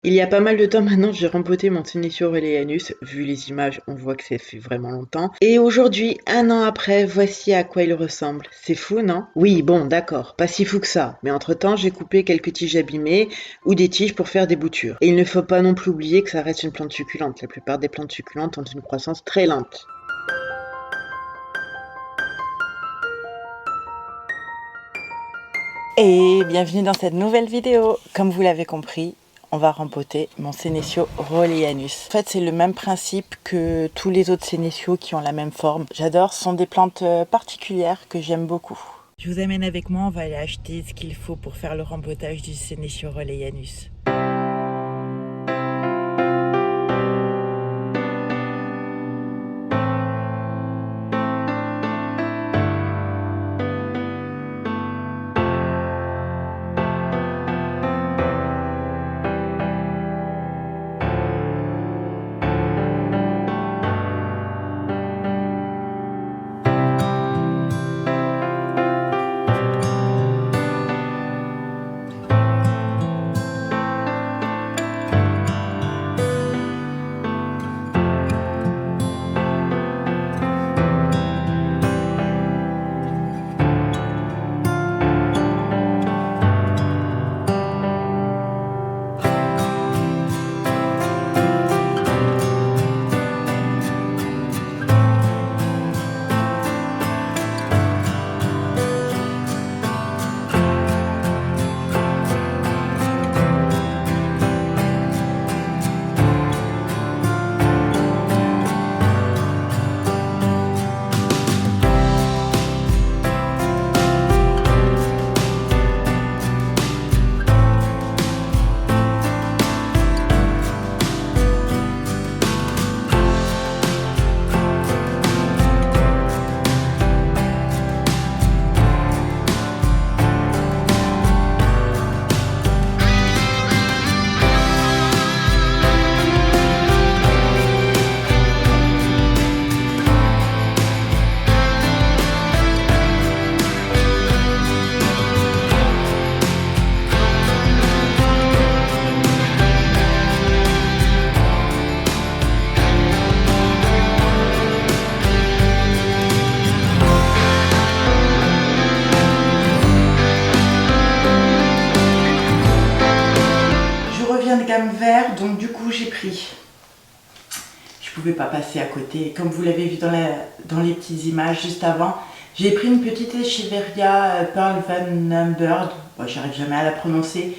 Il y a pas mal de temps maintenant, j'ai rempoté mon Senecio Relianus. Vu les images, on voit que ça fait vraiment longtemps. Et aujourd'hui, 1 an après, voici à quoi il ressemble. C'est fou, non? Oui, bon, d'accord, pas si fou que ça. Mais entre-temps, j'ai coupé quelques tiges abîmées ou des tiges pour faire des boutures. Et il ne faut pas non plus oublier que ça reste une plante succulente. La plupart des plantes succulentes ont une croissance très lente. Et bienvenue dans cette nouvelle vidéo. Comme vous l'avez compris, on va rempoter mon Senecio Rolleyanus. En fait, c'est le même principe que tous les autres Senecios qui ont la même forme. J'adore, ce sont des plantes particulières que j'aime beaucoup. Je vous amène avec moi, on va aller acheter ce qu'il faut pour faire le rempotage du Senecio Rolleyanus. Gamme vert, donc du coup j'ai pris, je pouvais pas passer à côté, comme vous l'avez vu dans les petites images juste avant, j'ai pris une petite Echeveria Pearl Van Bird, bon, j'arrive jamais à la prononcer,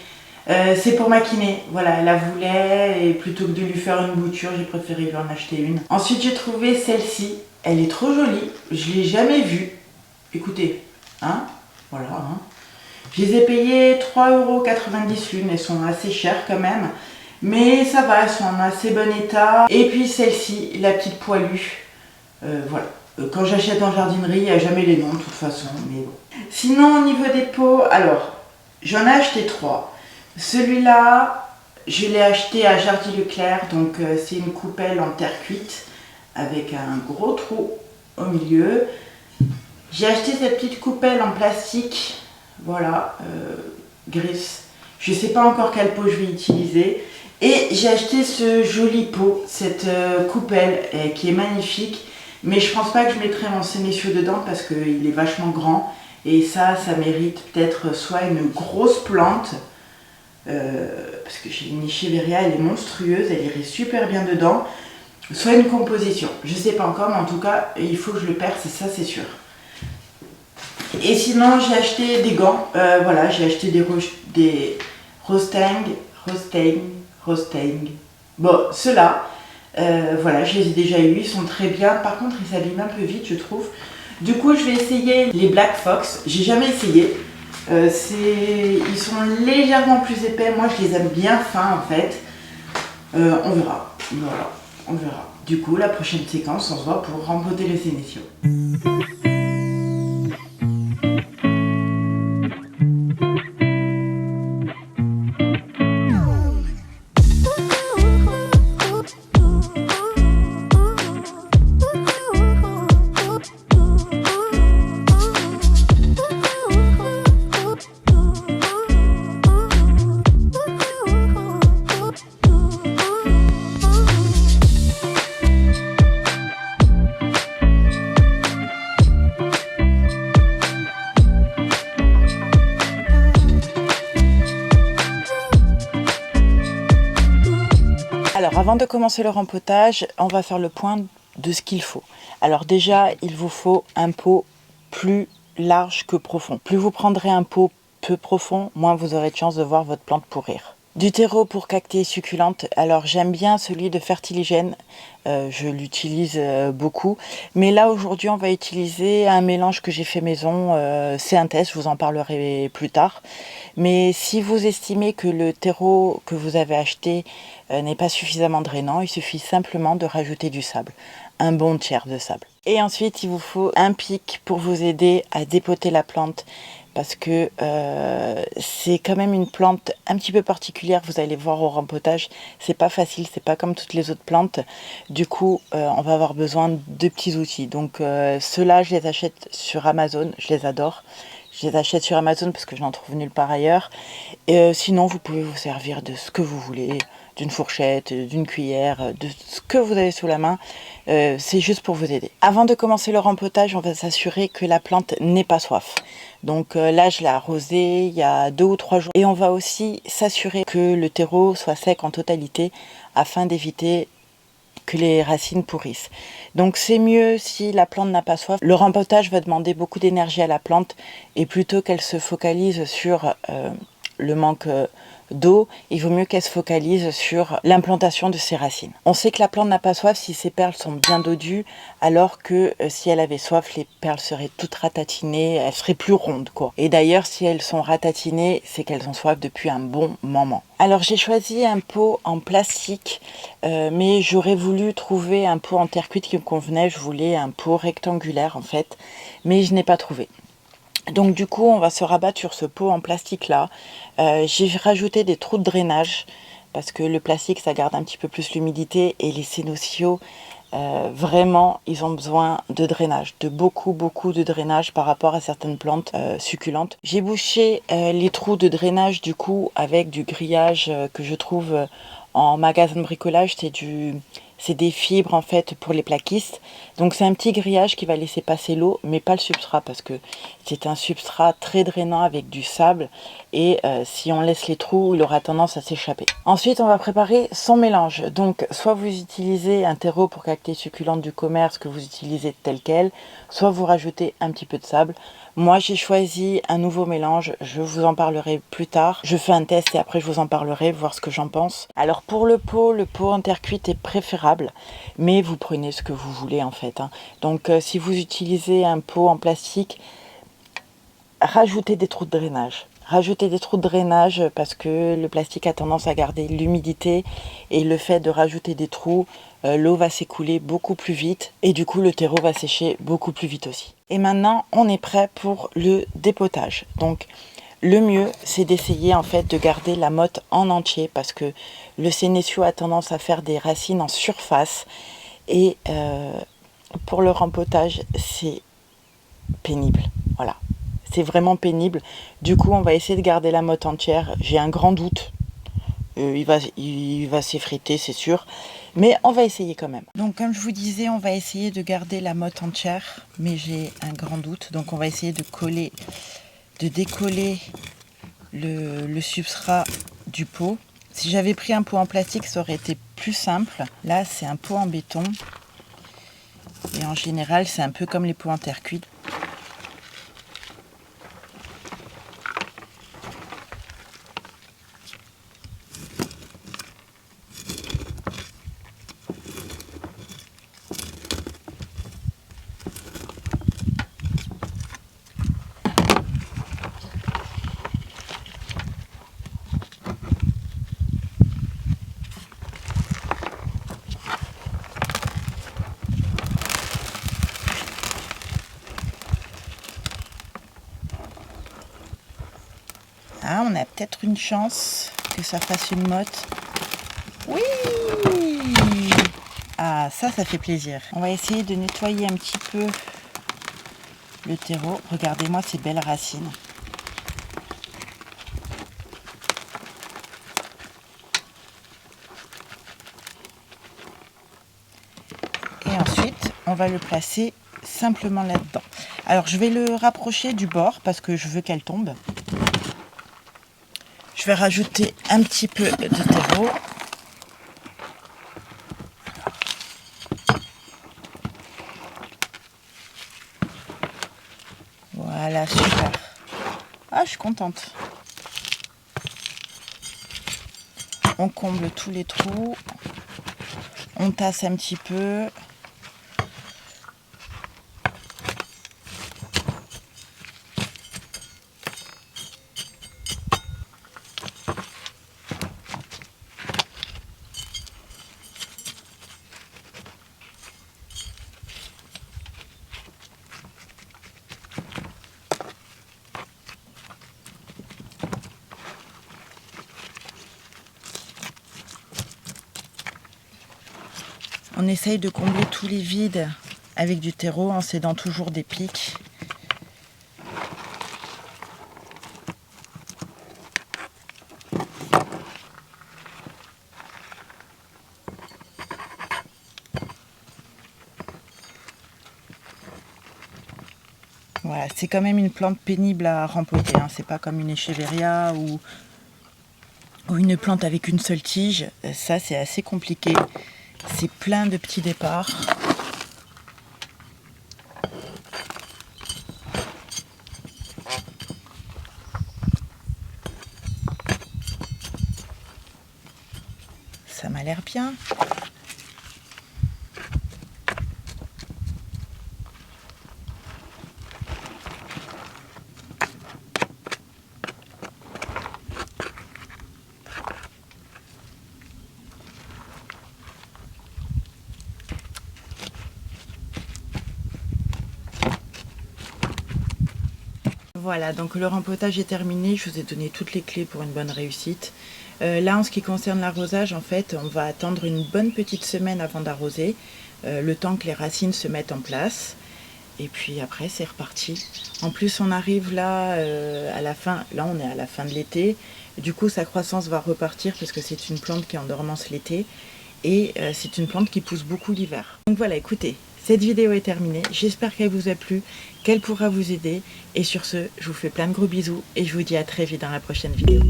c'est pour ma kiné, voilà, elle la voulait et plutôt que de lui faire une bouture, j'ai préféré lui en acheter une. Ensuite j'ai trouvé celle-ci, elle est trop jolie, je l'ai jamais vue, écoutez, hein, voilà, hein. Je les ai payées 3,90 € l'une, elles sont assez chères quand même. Mais ça va, elles sont en assez bon état. Et puis celle-ci, la petite poilue. Voilà. Quand j'achète en jardinerie, il n'y a jamais les noms de toute façon. Mais bon. Sinon, au niveau des pots, alors, j'en ai acheté 3. Celui-là, je l'ai acheté à Jardy Leclerc. Donc c'est une coupelle en terre cuite avec un gros trou au milieu. J'ai acheté cette petite coupelle en plastique. Voilà, grise. Je ne sais pas encore quel pot je vais utiliser. Et j'ai acheté ce joli pot, cette coupelle qui est magnifique. Mais je pense pas que je mettrai mon Senecio dedans parce qu'il est vachement grand. Et ça mérite peut-être soit une grosse plante. Parce que j'ai une Echeveria, elle est monstrueuse, elle irait super bien dedans. Soit une composition. Je ne sais pas encore, mais en tout cas, il faut que je le perce, et ça c'est sûr. Et sinon, j'ai acheté des gants. Voilà, j'ai acheté des Rostang. Bon, ceux-là, voilà, je les ai déjà eus. Ils sont très bien. Par contre, ils s'abîment un peu vite, je trouve. Du coup, je vais essayer les Black Fox. J'ai jamais essayé. Ils sont légèrement plus épais. Moi, je les aime bien fins, en fait. On verra. Voilà, on verra. Du coup, la prochaine séquence, on se voit pour rempoter le Senecio. Alors avant de commencer le rempotage, on va faire le point de ce qu'il faut. Alors déjà, il vous faut un pot plus large que profond. Plus vous prendrez un pot peu profond, moins vous aurez de chance de voir votre plante pourrir. Du terreau pour cactéies succulentes, alors j'aime bien celui de Fertiligène, je l'utilise beaucoup, mais là aujourd'hui on va utiliser un mélange que j'ai fait maison, c'est un test, je vous en parlerai plus tard, mais si vous estimez que le terreau que vous avez acheté n'est pas suffisamment drainant, il suffit simplement de rajouter du sable, un bon tiers de sable. Et ensuite il vous faut un pic pour vous aider à dépoter la plante, parce que c'est quand même une plante un petit peu particulière, vous allez voir au rempotage, c'est pas facile, c'est pas comme toutes les autres plantes, du coup on va avoir besoin de petits outils, donc ceux-là je les achète sur Amazon, je les adore, je les achète sur Amazon parce que je n'en trouve nulle part ailleurs, et sinon vous pouvez vous servir de ce que vous voulez, d'une fourchette, d'une cuillère, de ce que vous avez sous la main, c'est juste pour vous aider. Avant de commencer le rempotage, on va s'assurer que la plante n'ait pas soif. Donc là, je l'ai arrosée il y a 2 ou 3 jours. Et on va aussi s'assurer que le terreau soit sec en totalité afin d'éviter que les racines pourrissent. Donc c'est mieux si la plante n'a pas soif. Le rempotage va demander beaucoup d'énergie à la plante et plutôt qu'elle se focalise sur le manque d'eau, il vaut mieux qu'elle se focalise sur l'implantation de ses racines. On sait que la plante n'a pas soif si ses perles sont bien dodues, alors que si elle avait soif, les perles seraient toutes ratatinées, elles seraient plus rondes quoi. Et d'ailleurs, si elles sont ratatinées, c'est qu'elles ont soif depuis un bon moment. Alors j'ai choisi un pot en plastique, mais j'aurais voulu trouver un pot en terre cuite qui me convenait. Je voulais un pot rectangulaire en fait, mais je n'ai pas trouvé. Donc du coup, on va se rabattre sur ce pot en plastique là. J'ai rajouté des trous de drainage parce que le plastique, ça garde un petit peu plus l'humidité et les sénociaux, vraiment, ils ont besoin de drainage, de beaucoup de drainage par rapport à certaines plantes succulentes. J'ai bouché les trous de drainage du coup avec du grillage que je trouve en magasin de bricolage. C'est des fibres en fait pour les plaquistes. Donc c'est un petit grillage qui va laisser passer l'eau, mais pas le substrat parce que c'est un substrat très drainant avec du sable et si on laisse les trous, il aura tendance à s'échapper. Ensuite, on va préparer son mélange. Donc soit vous utilisez un terreau pour cactéies succulentes du commerce que vous utilisez tel quel, soit vous rajoutez un petit peu de sable. Moi, j'ai choisi un nouveau mélange, je vous en parlerai plus tard. Je fais un test et après je vous en parlerai, voir ce que j'en pense. Alors pour le pot en terre cuite est préférable, mais vous prenez ce que vous voulez en fait. Donc si vous utilisez un pot en plastique, rajoutez des trous de drainage. Rajoutez des trous de drainage parce que le plastique a tendance à garder l'humidité et le fait de rajouter des trous, l'eau va s'écouler beaucoup plus vite et du coup le terreau va sécher beaucoup plus vite aussi. Et maintenant on est prêt pour le dépotage. Donc le mieux c'est d'essayer en fait de garder la motte en entier parce que le sénécio a tendance à faire des racines en surface et pour le rempotage c'est pénible. Voilà. C'est vraiment pénible. Du coup, on va essayer de garder la motte entière. J'ai un grand doute. Il va s'effriter, c'est sûr. Mais on va essayer quand même. Donc, comme je vous disais, on va essayer de garder la motte entière. Mais j'ai un grand doute. Donc, on va essayer de décoller le substrat du pot. Si j'avais pris un pot en plastique, ça aurait été plus simple. Là, c'est un pot en béton. Et en général, c'est un peu comme les pots en terre cuite. Ah, on a peut-être une chance que ça fasse une motte. Oui! Ah, ça fait plaisir. On va essayer de nettoyer un petit peu le terreau. Regardez-moi ces belles racines. Et ensuite, on va le placer simplement là-dedans. Alors, je vais le rapprocher du bord parce que je veux qu'elle tombe. Je vais rajouter un petit peu de terreau. Voilà, super. Ah, je suis contente. On comble tous les trous. On tasse un petit peu. On essaye de combler tous les vides avec du terreau en s'aidant toujours des pics. Voilà, c'est quand même une plante pénible à rempoter, hein. C'est pas comme une Echeveria ou une plante avec une seule tige. Ça, c'est assez compliqué. C'est plein de petits départs. Ça m'a l'air bien. Voilà, donc le rempotage est terminé. Je vous ai donné toutes les clés pour une bonne réussite. Là, en ce qui concerne l'arrosage, en fait, on va attendre une bonne petite semaine avant d'arroser, le temps que les racines se mettent en place. Et puis après, c'est reparti. En plus, on arrive là à la fin. Là, on est à la fin de l'été. Du coup, sa croissance va repartir parce que c'est une plante qui est en dormance l'été. Et c'est une plante qui pousse beaucoup l'hiver. Donc voilà, écoutez, cette vidéo est terminée. J'espère qu'elle vous a plu, qu'elle pourra vous aider. Et sur ce, je vous fais plein de gros bisous et je vous dis à très vite dans la prochaine vidéo.